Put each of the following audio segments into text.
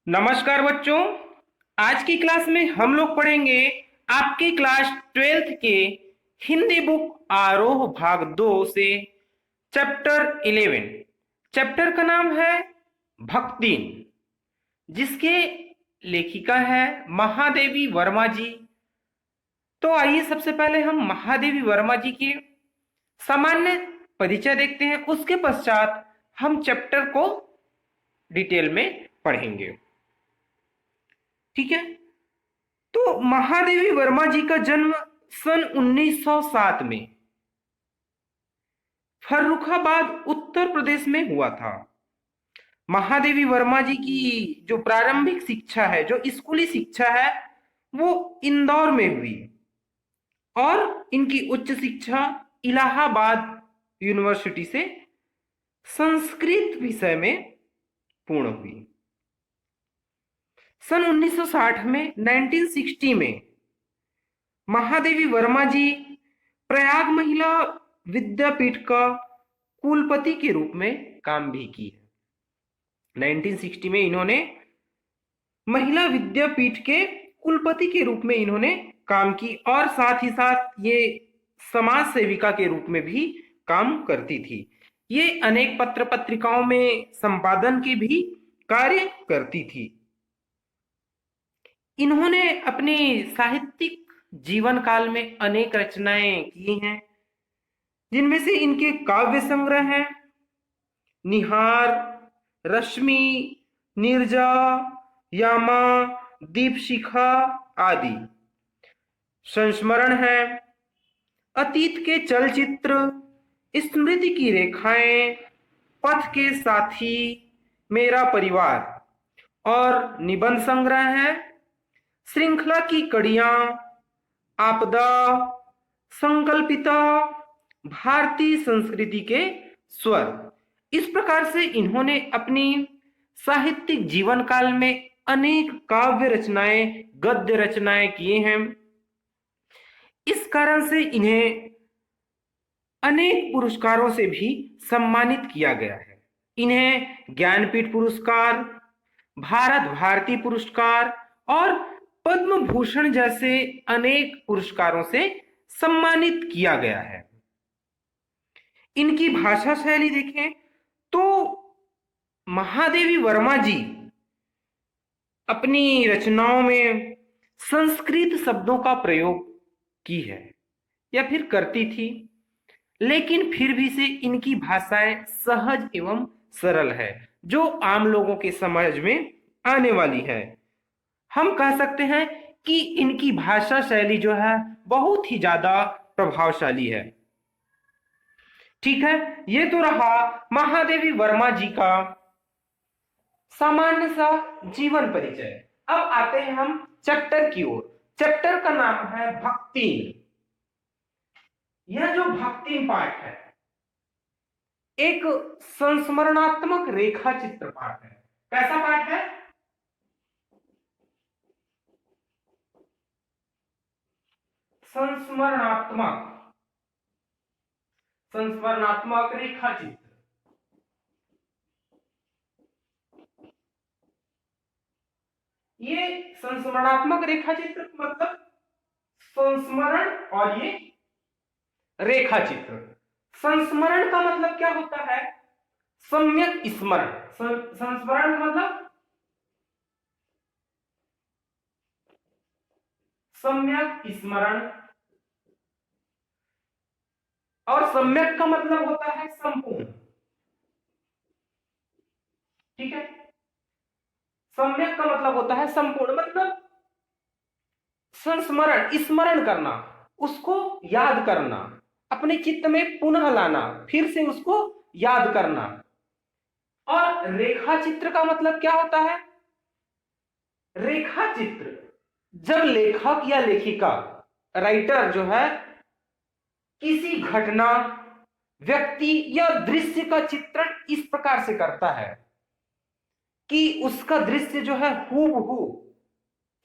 नमस्कार बच्चों। आज की क्लास में हम लोग पढ़ेंगे आपकी क्लास 12th के हिंदी बुक आरोह भाग 2 से चैप्टर 11। चैप्टर का नाम है भक्ति, जिसके लेखिका है महादेवी वर्मा जी। तो आइए सबसे पहले हम महादेवी वर्मा जी के सामान्य परिचय देखते हैं, उसके पश्चात हम चैप्टर को डिटेल में पढ़ेंगे। ठीक है। तो महादेवी वर्मा जी का जन्म सन 1907 में फर्रुखाबाद उत्तर प्रदेश में हुआ था। महादेवी वर्मा जी की जो प्रारंभिक शिक्षा है, जो स्कूली शिक्षा है, वो इंदौर में हुई और इनकी उच्च शिक्षा इलाहाबाद यूनिवर्सिटी से संस्कृत विषय में पूर्ण हुई। सन 1960 में 1960 में महादेवी वर्मा जी प्रयाग महिला विद्यापीठ का कुलपति के रूप में काम भी की है। 1960 में इन्होंने महिला विद्यापीठ के कुलपति के रूप में इन्होंने काम की और साथ ही साथ ये समाज सेविका के रूप में भी काम करती थी। ये अनेक पत्र पत्रिकाओं में संपादन के भी कार्य करती थी। इन्होंने अपने साहित्यिक जीवन काल में अनेक रचनाएं की हैं, जिनमें से इनके काव्य संग्रह हैं निहार, रश्मि, नीरजा, यामा, दीपशिखा आदि। संस्मरण है अतीत के चलचित्र, स्मृति की रेखाएं, पथ के साथी, मेरा परिवार। और निबंध संग्रह है श्रृंखला की कड़ियां, आपदा, संकल्पिता, भारतीय संस्कृति के स्वर। इस प्रकार से इन्होंने अपनी साहित्यिक जीवन काल में अनेक काव्य रचनाएं, गद्य रचनाएं किए हैं। इस कारण से इन्हें अनेक पुरस्कारों से भी सम्मानित किया गया है। इन्हें ज्ञानपीठ पुरस्कार, भारत भारती पुरस्कार और पद्म भूषण जैसे अनेक पुरस्कारों से सम्मानित किया गया है। इनकी भाषा शैली देखें तो महादेवी वर्मा जी अपनी रचनाओं में संस्कृत शब्दों का प्रयोग की है या फिर करती थी, लेकिन फिर भी से इनकी भाषाएं सहज एवं सरल है, जो आम लोगों के समझ में आने वाली है। हम कह सकते हैं कि इनकी भाषा शैली जो है बहुत ही ज्यादा प्रभावशाली है। ठीक है, ये तो रहा महादेवी वर्मा जी का सामान्य सा जीवन परिचय। अब आते हैं हम चैप्टर की ओर। चैप्टर का नाम है भक्ति। यह जो भक्ति पाठ है एक संस्मरणात्मक रेखा चित्र पाठ है। कैसा पाठ है? संस्मरणात्मक रेखा चित्र। ये संस्मरणात्मक रेखा चित्र मतलब संस्मरण और ये रेखा चित्र। संस्मरण का मतलब क्या होता है? सम्यक स्मरण। संस्मरण मतलब सम्यक स्मरण और सम्यक का मतलब होता है संपूर्ण। ठीक है, सम्यक का मतलब होता है संपूर्ण, मतलब संस्मरण, स्मरण करना, उसको याद करना, अपने चित्त में पुनः लाना, फिर से उसको याद करना। और रेखा चित्र का मतलब क्या होता है? रेखा चित्र जब लेखक या लेखिका, राइटर जो है, किसी घटना, व्यक्ति या दृश्य का चित्रण इस प्रकार से करता है कि उसका दृश्य जो है हूबहू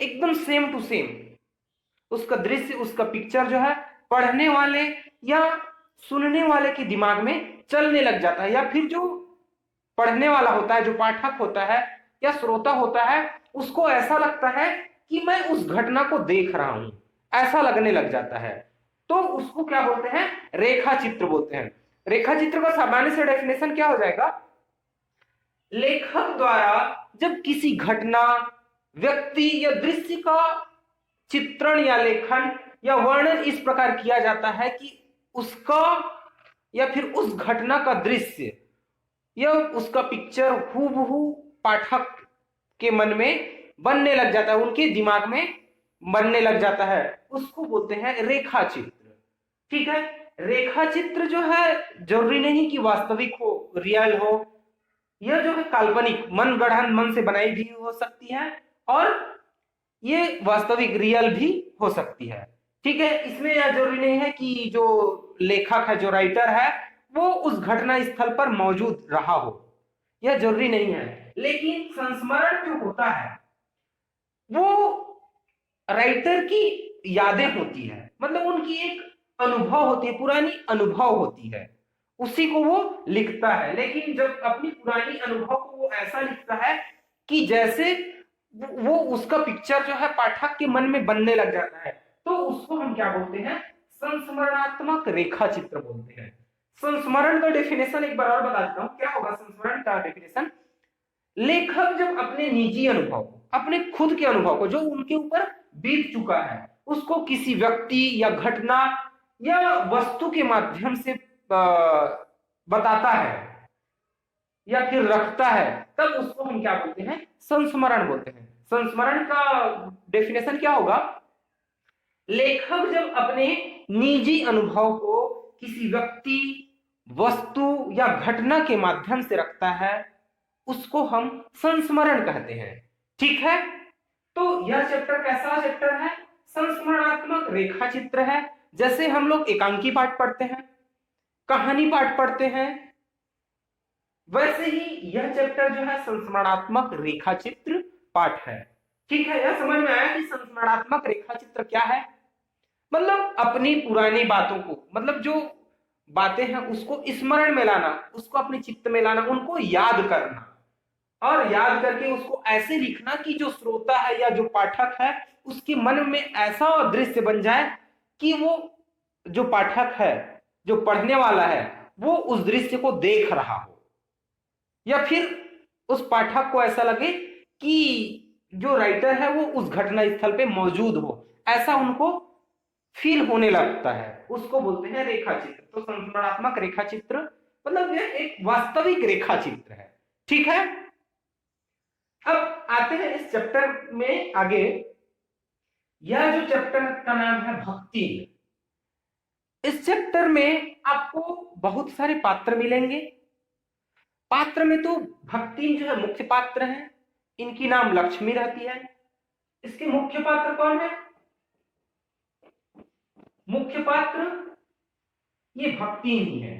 एकदम सेम टू सेम, उसका दृश्य, उसका पिक्चर जो है पढ़ने वाले या सुनने वाले के दिमाग में चलने लग जाता है, या फिर जो पढ़ने वाला होता है, जो पाठक होता है, या श्रोता होता है उसको ऐसा लगता है कि मैं उस घटना को देख रहा हूं, ऐसा लगने लग जाता है, तो उसको क्या बोलते हैं, रेखा चित्र बोलते हैं। रेखा चित्र का सामान्य से डेफिनेशन क्या हो जाएगा, लेखक द्वारा जब किसी घटना, व्यक्ति या दृश्य का चित्रण या लेखन या वर्णन इस प्रकार किया जाता है कि उसका या फिर उस घटना का दृश्य या उसका पिक्चर हूबहू पाठक के मन में बनने लग जाता है, उनके दिमाग में बनने लग जाता है, उसको बोलते हैं रेखा चित्र। ठीक है, रेखा चित्र जो है जरूरी नहीं कि वास्तविक हो, रियल हो, यह जो है काल्पनिक मन गढ़ंत मन से बनाई भी हो सकती है और ये वास्तविक रियल भी हो सकती है। ठीक है, इसमें यह जरूरी नहीं है कि जो लेखक है, जो राइटर है, वो उस घटना स्थल पर मौजूद रहा हो, यह जरूरी नहीं है। लेकिन संस्मरण जो होता है वो राइटर की यादें होती है, मतलब उनकी एक अनुभव होती है, पुरानी अनुभव होती है, उसी को वो लिखता है। लेकिन जब अपनी पुरानी अनुभव को वो ऐसा लिखता है कि जैसे वो उसका पिक्चर जो है पाठक के मन में बनने लग जाता है, तो उसको हम क्या बोलते हैं, संस्मरणात्मक रेखा चित्र बोलते हैं। संस्मरण का डेफिनेशन एक बार और बता देता हूं, क्या होगा संस्मरण का डेफिनेशन, लेखक जब अपने निजी अनुभव, अपने खुद के अनुभव को जो उनके ऊपर बीत चुका है, उसको किसी व्यक्ति या घटना या वस्तु के माध्यम से बताता है या फिर रखता है, तब उसको हम क्या बोलते हैं, संस्मरण बोलते हैं। संस्मरण का डेफिनेशन क्या होगा, लेखक जब अपने निजी अनुभव को किसी व्यक्ति, वस्तु या घटना के माध्यम से रखता है, उसको हम संस्मरण कहते हैं। ठीक है, तो यह चैप्टर कैसा चैप्टर है, संस्मरणात्मक रेखा चित्र है। जैसे हम लोग एकांकी पाठ पढ़ते हैं, कहानी पाठ पढ़ते हैं, वैसे ही यह चैप्टर जो है संस्मरणात्मक रेखा चित्र पाठ है। ठीक है, यह समझ में आया कि संस्मरणात्मक रेखा चित्र क्या है, मतलब अपनी पुरानी बातों को, मतलब जो बातें हैं उसको स्मरण में लाना, उसको अपने चित्त में लाना, उनको याद करना और याद करके उसको ऐसे लिखना कि जो श्रोता है या जो पाठक है उसके मन में ऐसा दृश्य बन जाए कि वो जो पाठक है, जो पढ़ने वाला है, वो उस दृश्य को देख रहा हो, या फिर उस पाठक को ऐसा लगे कि जो राइटर है वो उस घटना स्थल पे मौजूद हो, ऐसा उनको फील होने लगता है, उसको बोलते हैं रेखा चित्र। तो संस्मरणात्मक रेखा चित्र मतलब यह एक वास्तविक रेखा चित्र है। ठीक है, अब आते हैं इस चैप्टर में आगे। यह जो चैप्टर का नाम है भक्ति, इस चैप्टर में आपको बहुत सारे पात्र मिलेंगे। पात्र में तो भक्ति जो है मुख्य पात्र है, इनकी नाम लक्ष्मी रहती है। इसके मुख्य पात्र कौन है, मुख्य पात्र ये भक्ति ही है।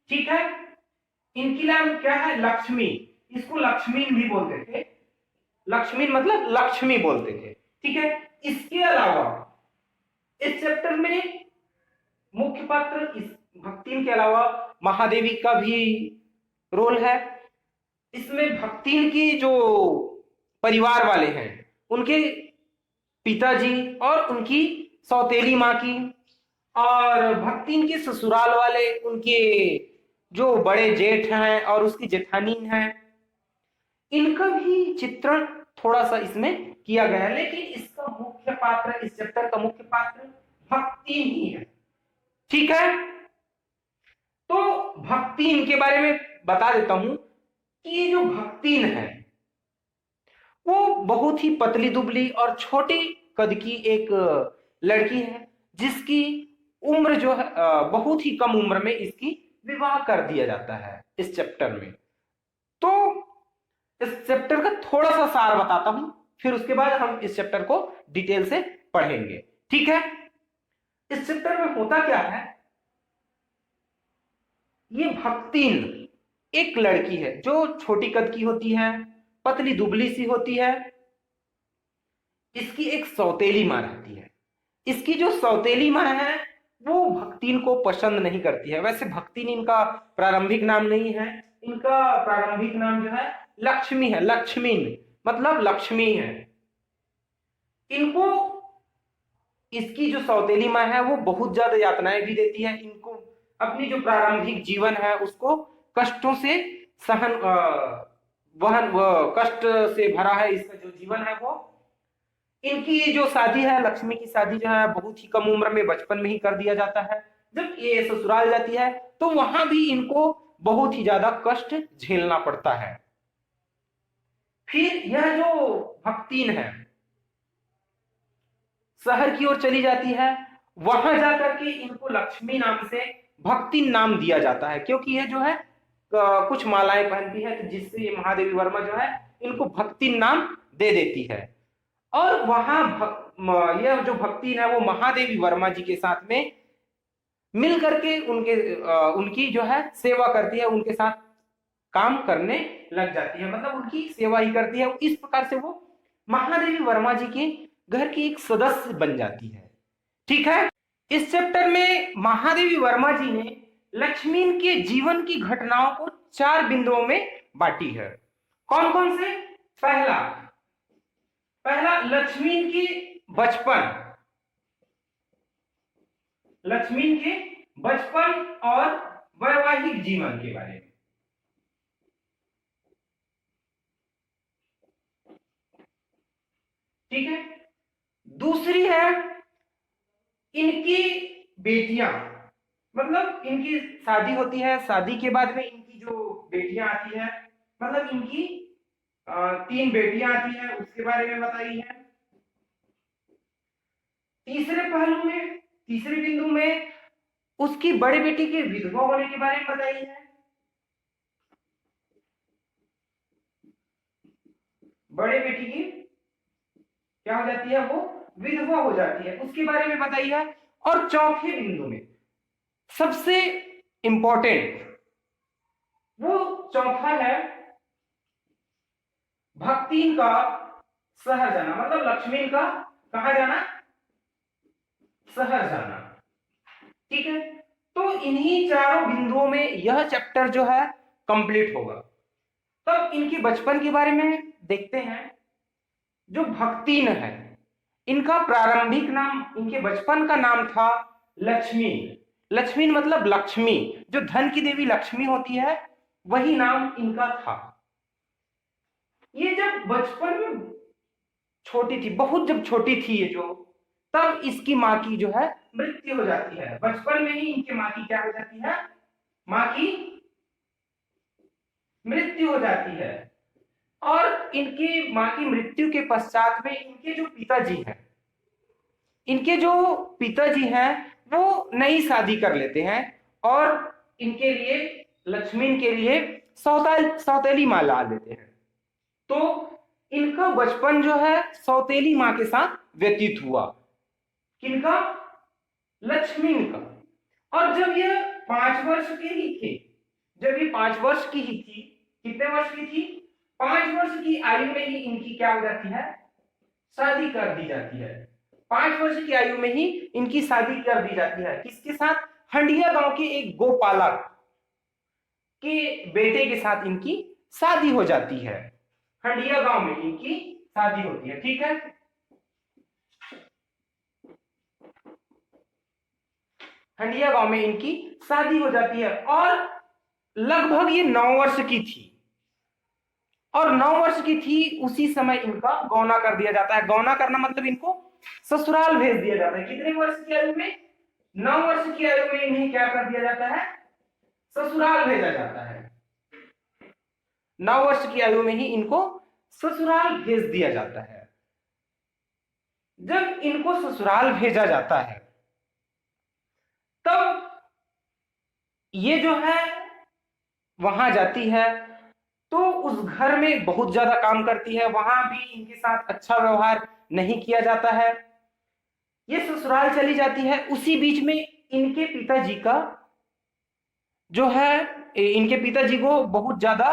ठीक है, इनकी नाम क्या है, लक्ष्मी, इसको लक्ष्मी भी बोलते थे, लक्ष्मी मतलब लक्ष्मी बोलते थे। ठीक है, इसके अलावा इस चैप्टर में मुख्य पात्र इस भक्ति के अलावा महादेवी का भी रोल है। इसमें भक्ति की जो परिवार वाले हैं, उनके पिताजी और उनकी सौतेली माँ की, और भक्ति के ससुराल वाले, उनके जो बड़े जेठ हैं और उसकी जेठानी हैं, इनका भी चित्रण थोड़ा सा इसमें किया गया है। लेकिन इसका मुख्य पात्र, इस चैप्टर का मुख्य पात्र भक्ति ही है। ठीक है, तो भक्ति के बारे में बता देता हूं कि ये जो भक्ति है वो बहुत ही पतली दुबली और छोटी कद की एक लड़की है, जिसकी उम्र जो है बहुत ही कम उम्र में इसकी विवाह कर दिया जाता है इस चैप्टर में। तो इस चैप्टर का थोड़ा सा सार बताता हूं, फिर उसके बाद हम इस चैप्टर को डिटेल से पढ़ेंगे। ठीक है, इस चैप्टर में होता क्या है, ये भक्तिन एक लड़की है जो छोटी कद की होती है, पतली दुबली सी होती है। इसकी एक सौतेली माँ रहती है। इसकी जो सौतेली माँ है वो भक्तिन को पसंद नहीं करती है। वैसे भक्तिन इनका प्रारंभिक नाम नहीं है, इनका प्रारंभिक नाम जो है लक्ष्मी है, लक्ष्मीन मतलब लक्ष्मी है। इनको इसकी जो सौतेली माँ है वो बहुत ज्यादा यातनाएं भी देती है, इनको अपनी जो प्रारंभिक जीवन है उसको कष्टों से सहन वहन कष्ट से भरा है इसका जो जीवन है वो। इनकी जो शादी है, लक्ष्मी की शादी जो है बहुत ही कम उम्र में, बचपन में ही कर दिया जाता है। जब ये ससुराल जाती है तो वहां भी इनको बहुत ही ज्यादा कष्ट झेलना पड़ता है। फिर यह जो भक्तिन है शहर की ओर चली जाती है, वहां जाकर के इनको लक्ष्मी नाम से भक्तिन नाम दिया जाता है, क्योंकि यह जो है कुछ मालाएं पहनती है, तो जिससे महादेवी वर्मा जो है इनको भक्तिन नाम दे देती है। और वहां यह जो भक्तिन है वो महादेवी वर्मा जी के साथ में मिल करके उनकी जो है सेवा करती है, उनके साथ काम करने लग जाती है, मतलब उनकी सेवा ही करती है। इस प्रकार से वो महादेवी वर्मा जी के घर की एक सदस्य बन जाती है। ठीक है, इस चैप्टर में महादेवी वर्मा जी ने लक्ष्मीन के जीवन की घटनाओं को 4 बिंदुओं में बांटी है। कौन कौन से? पहला लक्ष्मीन की बचपन, लक्ष्मीन के बचपन और वैवाहिक जीवन के बारे में। ठीक है, दूसरी है इनकी बेटियां, मतलब इनकी शादी होती है, शादी के बाद में इनकी जो बेटियां आती है, मतलब इनकी 3 बेटियां आती है, उसके बारे में बताई है। तीसरे पहलू में, तीसरे बिंदु में उसकी बड़े बेटी के विधवा होने के बारे में बताई है। बड़े बेटी की क्या हो जाती है? वो विधवा हो जाती है, उसके बारे में बताई है। और चौथे बिंदु में सबसे इंपॉर्टेंट वो चौथा है भक्तिन का शहर जाना, मतलब लक्ष्मीन का कहां जाना? शहर जाना। ठीक है, तो इन्हीं चारों बिंदुओं में यह चैप्टर जो है कंप्लीट होगा। तब इनके बचपन के बारे में देखते हैं। जो भक्तिन है इनका प्रारंभिक नाम, इनके बचपन का नाम था लक्ष्मी। लक्ष्मी मतलब लक्ष्मी, जो धन की देवी लक्ष्मी होती है वही नाम इनका था। ये जब बचपन में छोटी थी, बहुत जब छोटी थी ये जो, तब इसकी माँ की जो है मृत्यु हो जाती है। बचपन में ही इनकी माँ की क्या हो जाती है? माँ की मृत्यु हो जाती है। और इनकी माँ की मृत्यु के पश्चात में इनके जो पिताजी हैं, इनके जो पिताजी हैं वो नई शादी कर लेते हैं और इनके लिए, लक्ष्मी के लिए सौतेली माँ ला देते हैं। तो इनका बचपन जो है सौतेली माँ के साथ व्यतीत हुआ। किनका? लक्ष्मी का। और जब ये 5 वर्ष के ही थे, जब ये 5 वर्ष की ही थी, कितने वर्ष की थी? 5 वर्ष की आयु में ही इनकी क्या हो जाती है? शादी कर दी जाती है। 5 वर्ष की आयु में ही इनकी शादी कर दी जाती है। किसके साथ? हंडिया गांव के एक गोपालक के बेटे के साथ इनकी शादी हो जाती है। हंडिया गांव में इनकी शादी होती है। ठीक है, हंडिया गांव में इनकी शादी हो जाती है और लगभग ये 9 वर्ष की थी। और 9 वर्ष की थी उसी समय इनका गौना कर दिया जाता है। गौना करना मतलब इनको ससुराल भेज दिया जाता है। कितने वर्ष की आयु में? 9 वर्ष की आयु में इन्हें क्या कर दिया जाता है? ससुराल भेजा जाता है। 9 वर्ष की आयु में ही इनको ससुराल भेज दिया जाता है। जब इनको ससुराल भेजा जाता है तब ये जो है वहां जाती है तो उस घर में बहुत ज्यादा काम करती है, वहां भी इनके साथ अच्छा व्यवहार नहीं किया जाता है। ये ससुराल चली जाती है, उसी बीच में इनके पिताजी का जो है, इनके पिताजी को बहुत ज्यादा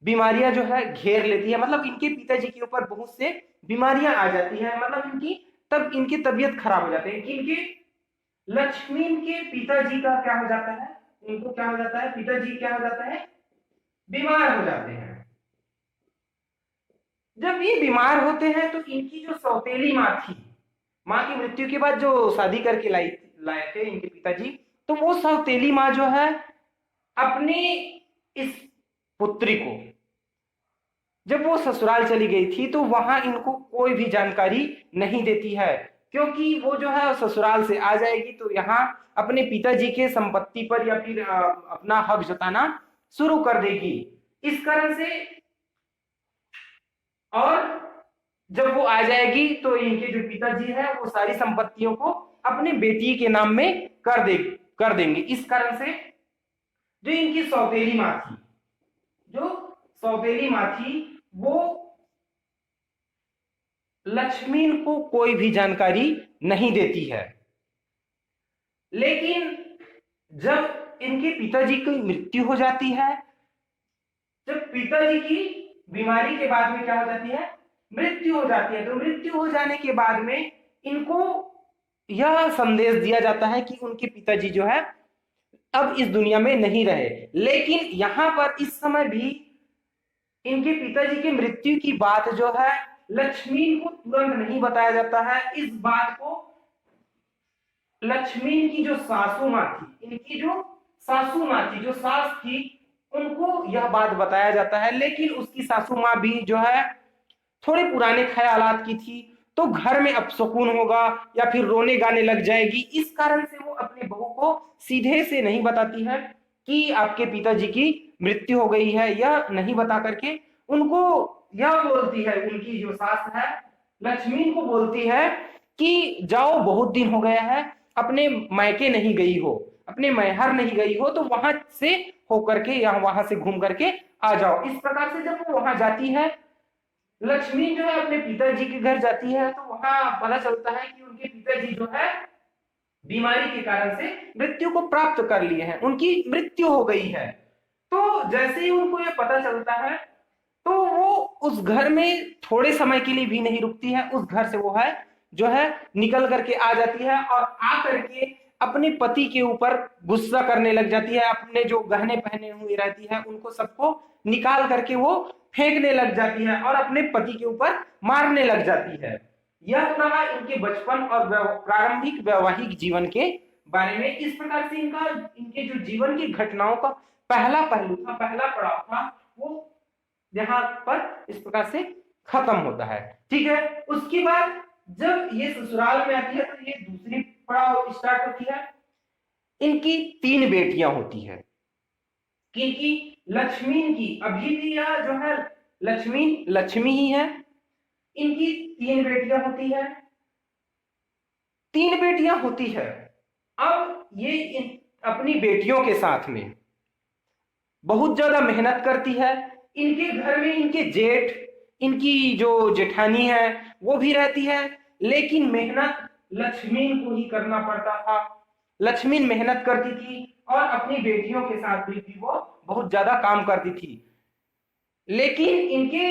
बीमारियां जो है घेर लेती है, मतलब इनके पिताजी के ऊपर बहुत से बीमारियां आ जाती है, मतलब इनकी तबीयत खराब हो जाती है। इनके लक्ष्मी के पिताजी का क्या हो जाता है? इनको क्या हो जाता है? पिताजी क्या हो जाता है? बीमार हो जाते हैं। जब ये बीमार होते हैं तो इनकी जो सौतेली माँ थी, माँ की मृत्यु के बाद जो शादी करके लाए थे इनके पिताजी, तो वो सौतेली माँ जो है अपनी इस पुत्री को, जब वो ससुराल चली गई थी तो वहां इनको कोई भी जानकारी नहीं देती है, क्योंकि वो जो है ससुराल से आ जाएगी तो यहाँ अपने पिताजी के संपत्ति पर या फिर अपना हक जताना शुरू कर देगी। इस कारण से, और जब वो आ जाएगी तो इनके जो पिताजी है वो सारी संपत्तियों को अपने बेटी के नाम में कर देंगे। इस कारण से जो इनकी सौतेली माँ थी, जो सौतेली माँ थी, वो लक्ष्मी को कोई भी जानकारी नहीं देती है। लेकिन जब इनके पिताजी की मृत्यु हो जाती है, जब पिताजी की बीमारी के बाद में क्या हो जाती है, मृत्यु हो जाती है, तो मृत्यु हो जाने के बाद में इनको यह संदेश दिया जाता है कि उनके पिताजी जो है अब इस दुनिया में नहीं रहे। लेकिन यहां पर इस समय भी इनके पिताजी की मृत्यु की बात जो है लक्ष्मी को तुरंत नहीं बताया जाता है। इस बात को लक्ष्मी की जो सासू माँ थी, इनकी जो सासू माँ थी, जो सास थी, उनको यह बात बताया जाता है। लेकिन उसकी सासू माँ भी जो है थोड़े पुराने ख्यालात की थी, तो घर में अपशकुन होगा या फिर रोने गाने लग जाएगी, इस कारण से वो अपने बहू को सीधे से नहीं बताती है कि आपके पिताजी की मृत्यु हो गई है। यह नहीं बता करके उनको यह बोलती है, उनकी जो सास है लक्ष्मी को बोलती है कि जाओ, बहुत दिन हो गया है, अपने मायके नहीं गई हो, अपने मैहर नहीं गई हो, तो वहां से होकर के या वहां से घूम करके आ जाओ। इस प्रकार से जब वो वहां जाती है, लक्ष्मी जो है अपने पिताजी के घर जाती है, तो वहां पता चलता है कि उनके पिताजी जो है बीमारी के कारण से मृत्यु को प्राप्त कर लिए हैं, उनकी मृत्यु हो गई है। तो जैसे ही उनको यह पता चलता है तो वो उस घर में थोड़े समय के लिए भी नहीं रुकती है, उस घर से वो है जो है निकल करके आ जाती है और आ करके अपने पति के ऊपर गुस्सा करने लग जाती है। अपने जो गहने पहने हुए रहती है उनको सबको निकाल करके वो फेंकने लग जाती है और अपने पति के ऊपर मारने लग जाती है। यह रहा इनके बचपन और प्रारंभिक वैवाहिक जीवन के बारे में। इस प्रकार से इनके जो जीवन की घटनाओं का पहला पहलू था, पहला पड़ाव था, वो यहाँ पर इस प्रकार से खत्म होता है। ठीक है, उसके बाद जब ये ससुराल में आती है तो ये दूसरी पड़ाव स्टार्ट होती है। इनकी 3 बेटियां होती है, क्योंकि लक्ष्मी की अभी भी यह जो है लक्ष्मी ही है। इनकी 3 बेटियां होती है, 3 बेटियां होती है। अब ये अपनी बेटियों के साथ में बहुत ज्यादा मेहनत करती है। इनके घर में इनके जेठ, इनकी जो जेठानी है वो भी रहती है, लेकिन मेहनत लक्ष्मी को ही करना पड़ता था। लक्ष्मी मेहनत करती थी और अपनी बेटियों के साथ भी वो बहुत ज्यादा काम करती थी। लेकिन इनके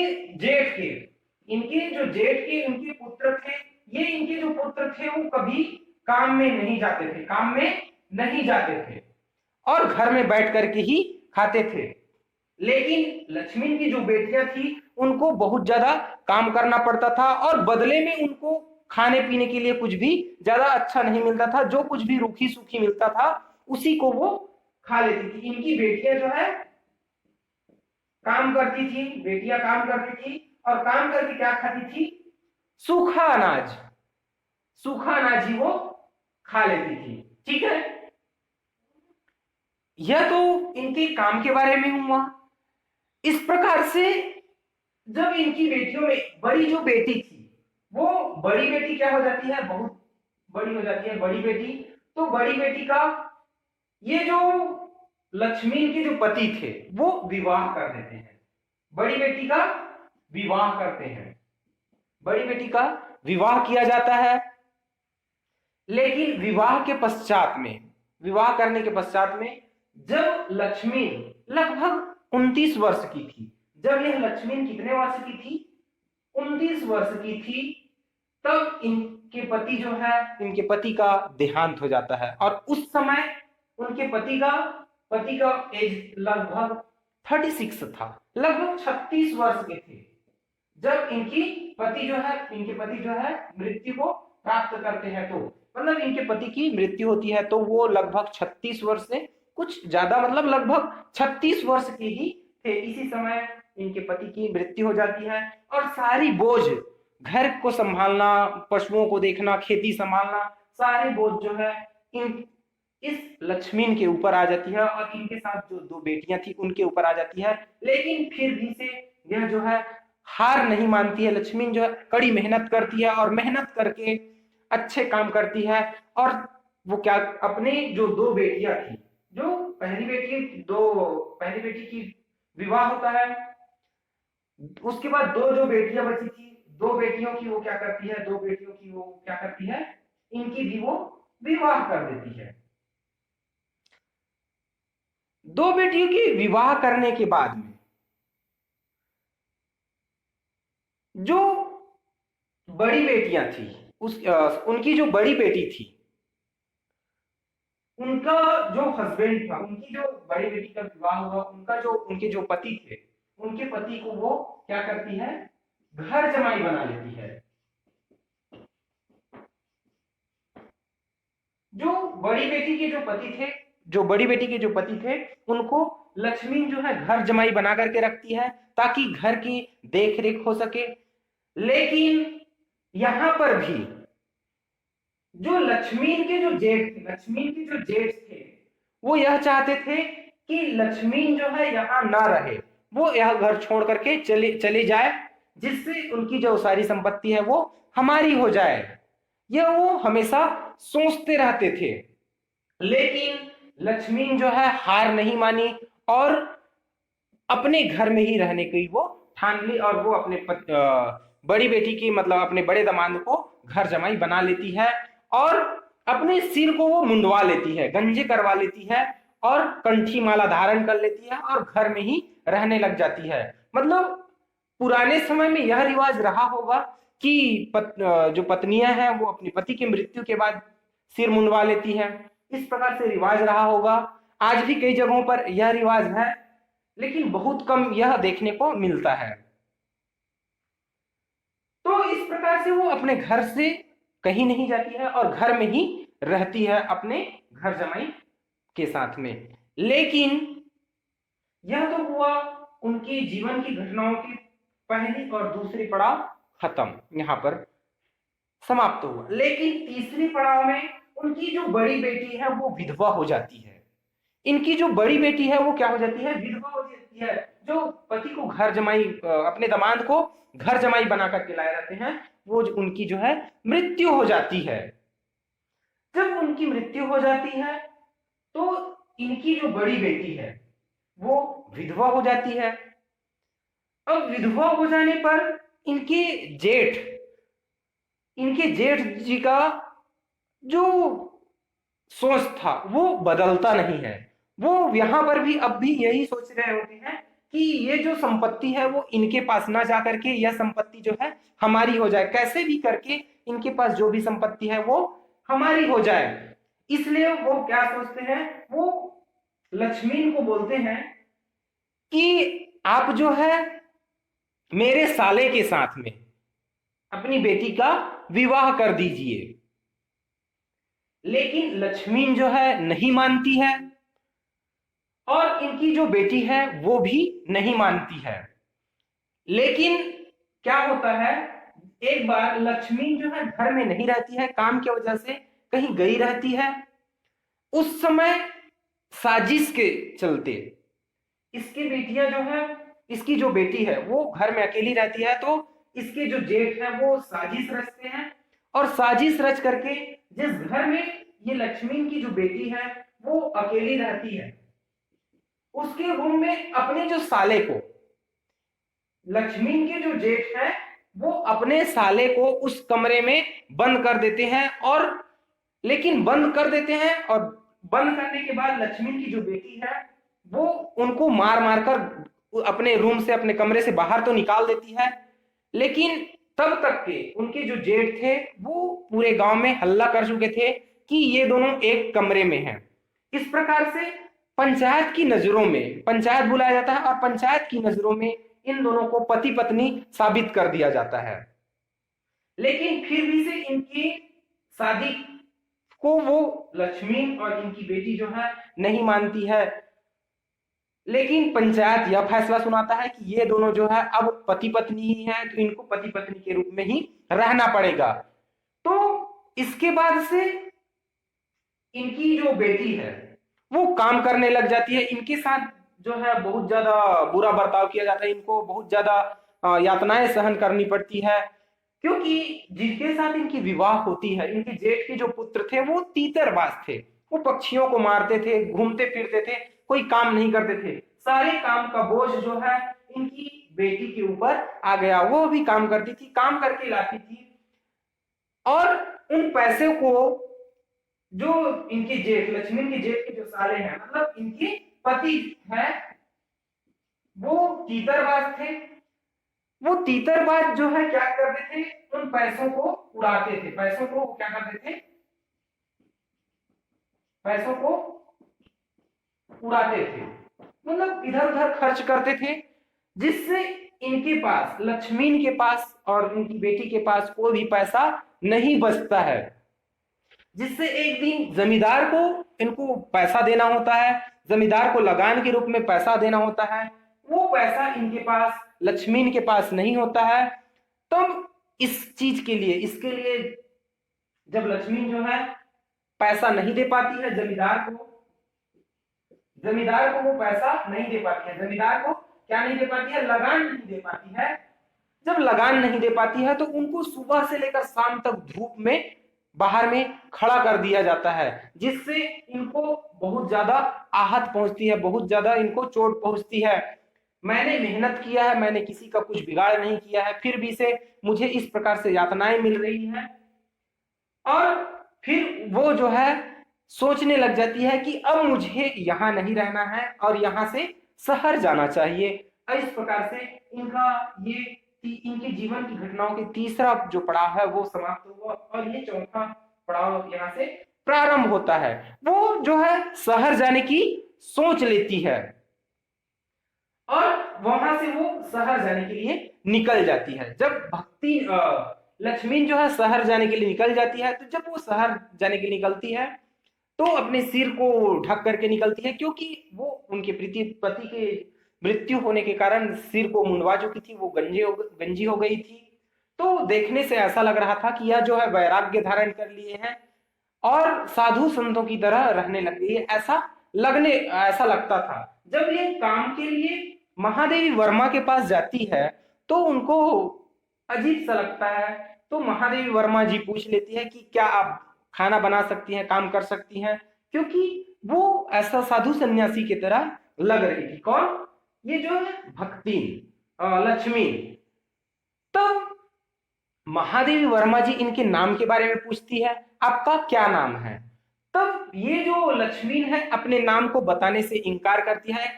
जो जेठ के इनके पुत्र थे, ये इनके जो पुत्र थे वो कभी काम में नहीं जाते थे और घर में बैठ करके ही खाते थे। लेकिन लक्ष्मी की जो बेटियां थी उनको बहुत ज्यादा काम करना पड़ता था और बदले में उनको खाने पीने के लिए कुछ भी ज्यादा अच्छा नहीं मिलता था। जो कुछ भी रूखी सूखी मिलता था उसी को वो खा लेती थी। इनकी बेटियां जो है काम करती थी, बेटियां काम करती थी और काम करके क्या खाती थी, सूखा अनाज ही वो खा लेती थी। ठीक है, यह तो इनके काम के बारे में हुआ। इस प्रकार से जब इनकी बेटियों में बड़ी जो बेटी थी, वो बड़ी बेटी क्या हो जाती है, बहुत बड़ी हो जाती है बड़ी बेटी। तो बड़ी बेटी का ये जो लक्ष्मी के जो पति थे वो विवाह कर देते हैं, बड़ी बेटी का विवाह करते हैं, बड़ी बेटी का विवाह किया जाता है। लेकिन विवाह करने के पश्चात में जब लक्ष्मी लगभग 29 वर्ष की थी, जब यह लक्ष्मी कितने वर्ष की थी, 29 वर्ष की थी, तब इनके पति का देहांत हो जाता है। और उस समय उनके पति का एज लगभग 36 था, लगभग 36 वर्ष के थे जब इनके पति जो है मृत्यु को प्राप्त करते हैं। तो मतलब इनके पति की मृत्यु होती है तो वो लगभग 36 वर्ष से कुछ ज्यादा, मतलब लगभग 36 वर्ष के ही थे। इसी समय इनके पति की मृत्यु हो जाती है और सारी बोझ, घर को संभालना, पशुओं को देखना, खेती संभालना, सारी बोझ जो है इन इस लक्ष्मीन के ऊपर आ जाती है और इनके साथ जो दो बेटियां थी उनके ऊपर आ जाती है। लेकिन फिर भी से यह जो है हार नहीं मानती है। लक्ष्मीन जो है कड़ी मेहनत करती है और मेहनत करके अच्छे काम करती है। और वो क्या, अपने जो दो बेटियां थी, जो पहली बेटी की विवाह होता है, उसके बाद दो जो बेटियां बची थी, दो बेटियों की वो क्या करती है, इनकी भी वो विवाह कर देती है। दो बेटियों की विवाह करने के बाद में जो बड़ी बेटियां थी, उनकी जो बड़ी बेटी थी, उनका जो हस्बैंड था, उनकी जो बड़ी बेटी का विवाह हुआ, उनके जो पति थे, उनके पति को वो क्या करती है, घर जमाई बना लेती है। जो बड़ी बेटी के जो पति थे उनको लक्ष्मी जो है घर जमाई बना करके रखती है ताकि घर की देख रेख हो सके। लेकिन यहां पर भी जो लक्ष्मी के जो जेठ थे वो यह चाहते थे कि लक्ष्मी जो है यहाँ ना रहे, वो यह घर छोड़ करके चले जाए, जिससे उनकी जो सारी संपत्ति है वो हमारी हो जाए। यह वो हमेशा सोचते रहते थे। लेकिन लक्ष्मी जो है हार नहीं मानी और अपने घर में ही रहने की वो ठान ली और वो अपने बड़ी बेटी की, मतलब अपने बड़े दामाद को घर जमाई बना लेती है और अपने सिर को वो मुंडवा लेती है, गंजे करवा लेती है और कंठी माला धारण कर लेती है और घर में ही रहने लग जाती है। मतलब पुराने समय में यह रिवाज रहा होगा कि जो पत्नियां हैं वो अपने पति की मृत्यु के बाद सिर मुंडवा लेती है, इस प्रकार से रिवाज रहा होगा। आज भी कई जगहों पर यह रिवाज है, लेकिन बहुत कम यह देखने को मिलता है। तो इस प्रकार से वो अपने घर से कहीं नहीं जाती है और घर में ही रहती है अपने घर जमाई के साथ में। लेकिन यह तो हुआ उनकी जीवन की घटनाओं की पहली और दूसरी पड़ाव खत्म, यहाँ पर समाप्त हुआ। लेकिन तीसरी पड़ाव में उनकी जो बड़ी बेटी है वो विधवा हो जाती है। इनकी जो बड़ी बेटी है वो क्या हो जाती है, विधवा हो जाती है। जो पति को घर जमाई, अपने दामाद को घर जमाई बना करके लाए रहते हैं, वो उनकी जो है मृत्यु हो जाती है। जब उनकी मृत्यु हो जाती है तो इनकी जो बड़ी बेटी है वो विधवा हो जाती है। अब विधवा हो जाने पर इनके जेठ जी का जो सोच था वो बदलता नहीं है। वो यहां पर भी अब भी यही सोच रहे होते हैं कि ये जो संपत्ति है वो इनके पास ना जा करके यह संपत्ति जो है हमारी हो जाए, कैसे भी करके इनके पास जो भी संपत्ति है वो हमारी हो जाए। इसलिए वो क्या सोचते हैं, वो लक्ष्मी को बोलते हैं कि आप जो है मेरे साले के साथ में अपनी बेटी का विवाह कर दीजिए। लेकिन लक्ष्मी जो है नहीं मानती है और इनकी जो बेटी है वो भी नहीं मानती है। लेकिन क्या होता है, एक बार लक्ष्मी जो है घर में नहीं रहती है, काम की वजह से कहीं गई रहती है। उस समय साजिश के चलते इसकी जो बेटी है वो घर में अकेली रहती है, तो इसके जो जेठ है वो साजिश रचते हैं और साजिश रच करके जिस घर में ये लक्ष्मी की जो बेटी है वो अकेली रहती है, उसके रूम में अपने जो साले को, लक्ष्मी के जो जेठ है वो अपने साले को उस कमरे में बंद कर देते हैं। और लेकिन बंद कर देते हैं और बंद करने के बाद लक्ष्मी की जो बेटी है वो उनको मार मार कर अपने रूम से, अपने कमरे से बाहर तो निकाल देती है। लेकिन तब तक के उनके जो जेठ थे वो पूरे गांव में हल्ला कर चुके थे कि ये दोनों एक कमरे में हैं। इस प्रकार से पंचायत की नजरों में पंचायत बुलाया जाता है और पंचायत की नजरों में इन दोनों को पति पत्नी साबित कर दिया जाता है। लेकिन फिर भी से इनकी शादी को वो लक्ष्मी और इनकी बेटी जो है नहीं मानती है। लेकिन पंचायत यह फैसला सुनाता है कि ये दोनों जो है अब पति पत्नी ही हैं, तो इनको पति पत्नी के रूप में ही रहना पड़ेगा। तो इसके बाद से इनकी जो बेटी है वो काम करने लग जाती है। इनके साथ जो है बहुत ज्यादा बुरा बर्ताव किया जाता है, इनको बहुत ज्यादा यातनाएं सहन करनी पड़ती है, क्योंकि जिनके साथ इनकी विवाह होती है, इनके जेठ के जो पुत्र थे वो तीतरबाज थे। वो पक्षियों को मारते थे, घूमते फिरते थे, कोई काम नहीं करते थे। सारे काम का बोझ जो है इनकी बेटी के ऊपर आ गया। वो भी काम करती थी, काम करके लाती थी, और उन पैसे को जो इनके जेठ, लक्ष्मी के जेठ के जो साले हैं, मतलब इनके पति है, वो तीतरबाज थे। वो तीतरबाज जो है क्या करते थे, उन पैसों को उड़ाते थे। पैसों को क्या करते थे, पैसों को उड़ाते थे, मतलब इधर उधर खर्च करते थे, जिससे इनके पास, लक्ष्मी के पास और इनकी बेटी के पास कोई भी पैसा नहीं बचता है। जिससे एक दिन जमींदार को इनको पैसा देना होता है, जमींदार को लगान के रूप में पैसा देना होता है। वो पैसा इनके पास, लक्ष्मी के पास नहीं होता है। तब इस चीज के लिए, इसके लिए जब लक्ष्मी जो है पैसा नहीं दे पाती है जमींदार को, जमींदार को वो पैसा नहीं दे पाती है, जमींदार को क्या नहीं दे पाती है, लगान नहीं दे पाती है। जब लगान नहीं दे पाती है तो उनको सुबह से लेकर शाम तक धूप में बाहर में खड़ा कर दिया जाता है, जिससे इनको बहुत ज्यादा आहत पहुंचती है, बहुत ज्यादा इनको चोट पहुंचती है। मैंने मेहनत किया है, मैंने किसी का कुछ बिगाड़ नहीं किया है, फिर भी से मुझे इस प्रकार से यातनाएं मिल रही हैं। और फिर वो जो है सोचने लग जाती है कि अब मुझे यहाँ नहीं रहना है और यहाँ से शहर जाना चाहिए। इस प्रकार से इनका ये इनके जीवन की घटनाओं के तीसरा जो पड़ाव है वो समाप्त हुआ, और ये चौथा पड़ाव यहाँ से प्रारंभ होता है। वो जो है शहर जाने की सोच लेती है और वहां से वो शहर जाने के लिए निकल जाती है। जब भक्ति लक्ष्मी जो है शहर जाने के लिए निकल जाती है, तो जब वो शहर जाने के लिए निकलती है तो अपने सिर को ढक करके निकलती है, क्योंकि वो उनके पति के मृत्यु होने के कारण सिर को मुंडवा चुकी थी, वो गंजी हो गई थी। तो देखने से ऐसा लग रहा था कि यह जो है वैराग्य धारण कर लिए हैं और साधु संतों की तरह रहने लग गई है, ऐसा लगता था। जब ये काम के लिए महादेवी वर्मा के पास जाती है तो उनको अजीब सा लगता है। तो महादेवी वर्मा जी पूछ लेती है कि क्या आप खाना बना सकती हैं, काम कर सकती हैं, क्योंकि वो ऐसा साधु सन्यासी की तरह लग रही थी। कौन? ये जो है भक्ति लक्ष्मी। तब महादेवी वर्मा जी इनके नाम के बारे में पूछती है, आपका क्या नाम है? तब ये जो लक्ष्मी है अपने नाम को बताने से इनकार करती है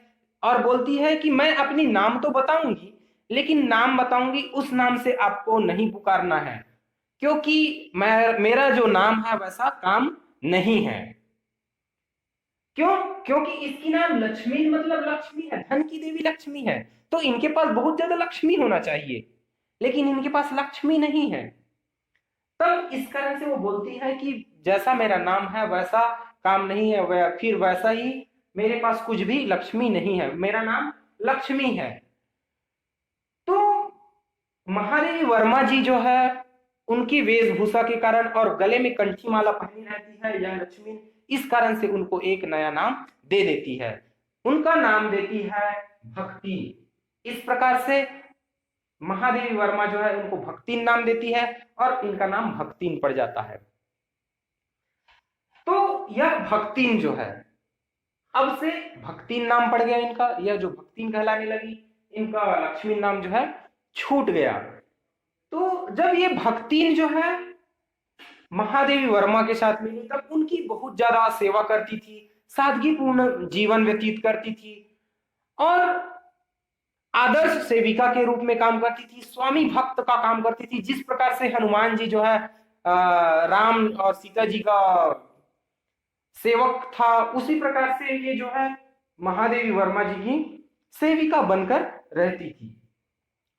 और बोलती है कि मैं अपनी नाम तो बताऊंगी, लेकिन नाम बताऊंगी उस नाम से आपको नहीं पुकारना है, क्योंकि मेरा जो नाम है वैसा काम नहीं है। क्यों? क्योंकि इसकी नाम लक्ष्मी मतलब लक्ष्मी है, धन की देवी लक्ष्मी है, तो इनके पास बहुत ज्यादा लक्ष्मी होना चाहिए, लेकिन इनके पास लक्ष्मी नहीं है। तब इस कारण से वो बोलती है कि जैसा मेरा नाम है वैसा काम नहीं है, फिर वैसा ही मेरे पास कुछ भी लक्ष्मी नहीं है, मेरा नाम लक्ष्मी है। तो महादेवी वर्मा जी जो है उनकी वेशभूषा के कारण और गले में कंठी माला पहनी रहती है यह लक्ष्मी, इस कारण से उनको एक नया नाम दे देती है। उनका नाम देती है भक्ति। इस प्रकार से महादेवी वर्मा जो है उनको भक्तिन नाम देती है और इनका नाम भक्तिन पड़ जाता है। तो यह भक्तिन जो है अब से भक्तिन नाम पड़ गया इनका, यह जो भक्तिन कहलाने लगी, इनका लक्ष्मी नाम जो है छूट गया। तो जब ये भक्तिन जो है महादेवी वर्मा के साथ मिली तब उनकी बहुत ज्यादा सेवा करती थी, सादगीपूर्ण जीवन व्यतीत करती थी और आदर्श सेविका के रूप में काम करती थी, स्वामी भक्त का काम करती थी। जिस प्रकार से हनुमान जी जो है राम और सीता जी का सेवक था, उसी प्रकार से ये जो है महादेवी वर्मा जी की सेविका बनकर रहती थी।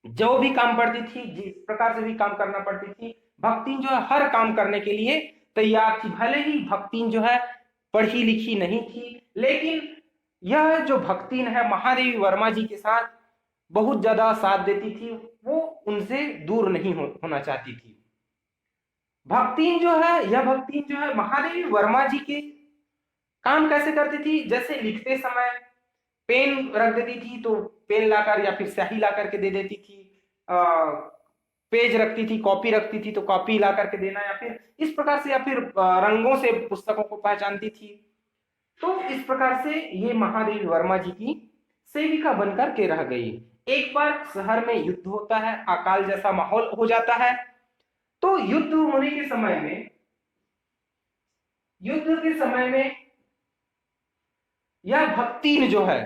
जो भी काम पड़ती थी, जिस प्रकार से भी काम करना पड़ती थी, भक्तिन जो है हर काम करने के लिए तैयार थी। भले ही भक्तिन जो है पढ़ी लिखी नहीं थी, लेकिन यह जो भक्तिन है महादेवी वर्मा जी के साथ बहुत ज्यादा साथ देती थी, वो उनसे दूर नहीं होना चाहती थी। भक्तिन जो है, यह भक्तिन जो है महादेवी वर्मा जी के काम कैसे करती थी, जैसे लिखते समय पेन रख देती थी तो पेन लाकर या फिर स्याही ला करके दे देती थी, पेज रखती थी, कॉपी रखती थी तो कॉपी ला करके देना, या फिर इस प्रकार से, या फिर रंगों से पुस्तकों को पहचानती थी। तो इस प्रकार से ये महादेवी वर्मा जी की सेविका बनकर के रह गई। एक बार शहर में युद्ध होता है, अकाल जैसा माहौल हो जाता है। तो युद्ध होने के समय में, युद्ध के समय में यह भक्तिन जो है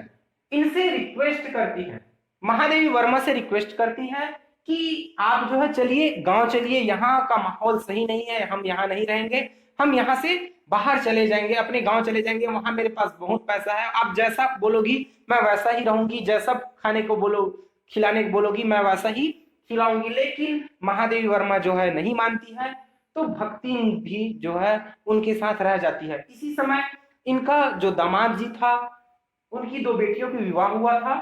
इनसे रिक्वेस्ट करती है, महादेवी वर्मा से रिक्वेस्ट करती है कि आप जो है चलिए गांव चलिए, यहाँ का माहौल सही नहीं है, हम यहाँ नहीं रहेंगे, हम यहाँ से बाहर चले जाएंगे, अपने गांव चले जाएंगे, वहां मेरे पास बहुत पैसा है, आप जैसा बोलोगी मैं वैसा ही रहूंगी, जैसा खाने को बोलो खिलाने को बोलोगी मैं वैसा ही खिलाऊंगी। लेकिन महादेवी वर्मा जो है नहीं मानती है, तो भक्ति भी जो है उनके साथ रह जाती है। इसी समय इनका जो दामाद जी था, उनकी दो बेटियों की विवाह हुआ था,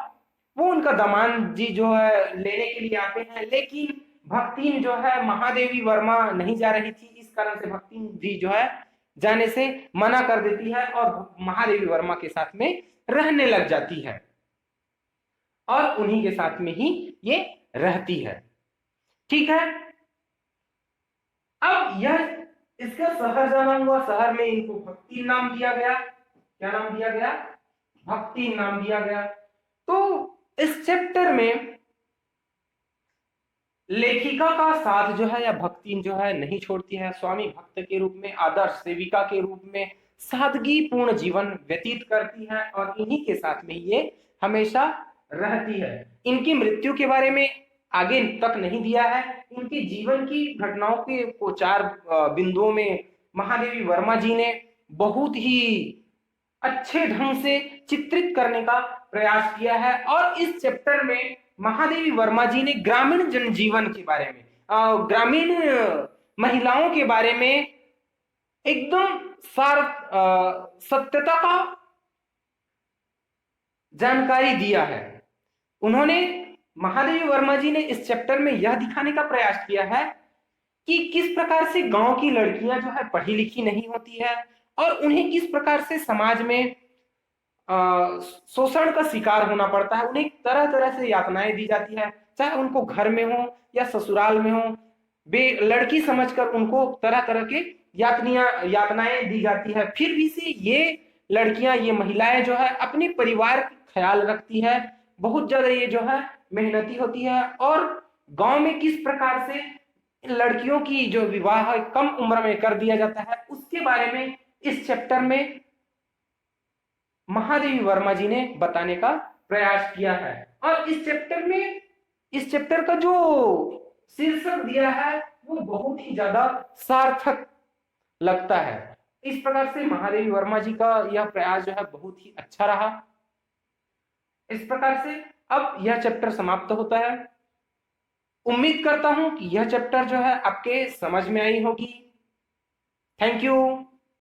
वो उनका दामाद जी जो है लेने के लिए आते हैं, लेकिन भक्तिन जो है महादेवी वर्मा नहीं जा रही थी, इस कारण से भक्तिन जी जो है जाने से मना कर देती है और महादेवी वर्मा के साथ में रहने लग जाती है और उन्हीं के साथ में ही ये रहती है। ठीक है, अब यह इसका शहर जाना हुआ, शहर में इनको भक्ति नाम दिया गया। क्या नाम दिया गया? भक्ति नाम दिया गया। तो इस चैप्टर में लेखिका का साथ जो है या भक्ति जो है नहीं छोड़ती है, स्वामी भक्त के रूप में, आदर्श सेविका के रूप में सादगी पूर्ण जीवन व्यतीत करती है और इन्हीं के साथ में ये हमेशा रहती है। इनकी मृत्यु के बारे में आगे तक नहीं दिया है। इनके जीवन की घटनाओं के को 4 बिंदुओं में महादेवी वर्मा जी ने बहुत ही अच्छे ढंग से चित्रित करने का प्रयास किया है। और इस चैप्टर में महादेवी वर्मा जी ने ग्रामीण जनजीवन के बारे में, ग्रामीण महिलाओं के बारे में एकदम सत्यता का जानकारी दिया है। उन्होंने, महादेवी वर्मा जी ने इस चैप्टर में यह दिखाने का प्रयास किया है कि किस प्रकार से गांव की लड़कियां जो है पढ़ी लिखी नहीं होती है और उन्हें किस प्रकार से समाज में शोषण का शिकार होना पड़ता है, उन्हें तरह तरह से यातनाएं दी जाती है, चाहे उनको घर में हो या ससुराल में हो, लड़की समझकर उनको तरह तरह के यातनाएं दी जाती है। फिर भी से ये लड़कियां, ये महिलाएं जो है अपने परिवार का ख्याल रखती है, बहुत ज्यादा ये जो है मेहनती होती है। और गांव में किस प्रकार से लड़कियों की जो विवाह कम उम्र में कर दिया जाता है, उसके बारे में इस चैप्टर में महादेवी वर्मा जी ने बताने का प्रयास किया है। और इस चैप्टर में, इस चैप्टर का जो शीर्षक दिया है वो बहुत ही ज्यादा सार्थक लगता है। इस प्रकार से महादेवी वर्मा जी का यह प्रयास जो है बहुत ही अच्छा रहा। इस प्रकार से अब यह चैप्टर समाप्त होता है। उम्मीद करता हूं कि यह चैप्टर जो है आपके समझ में आई होगी। Thank you.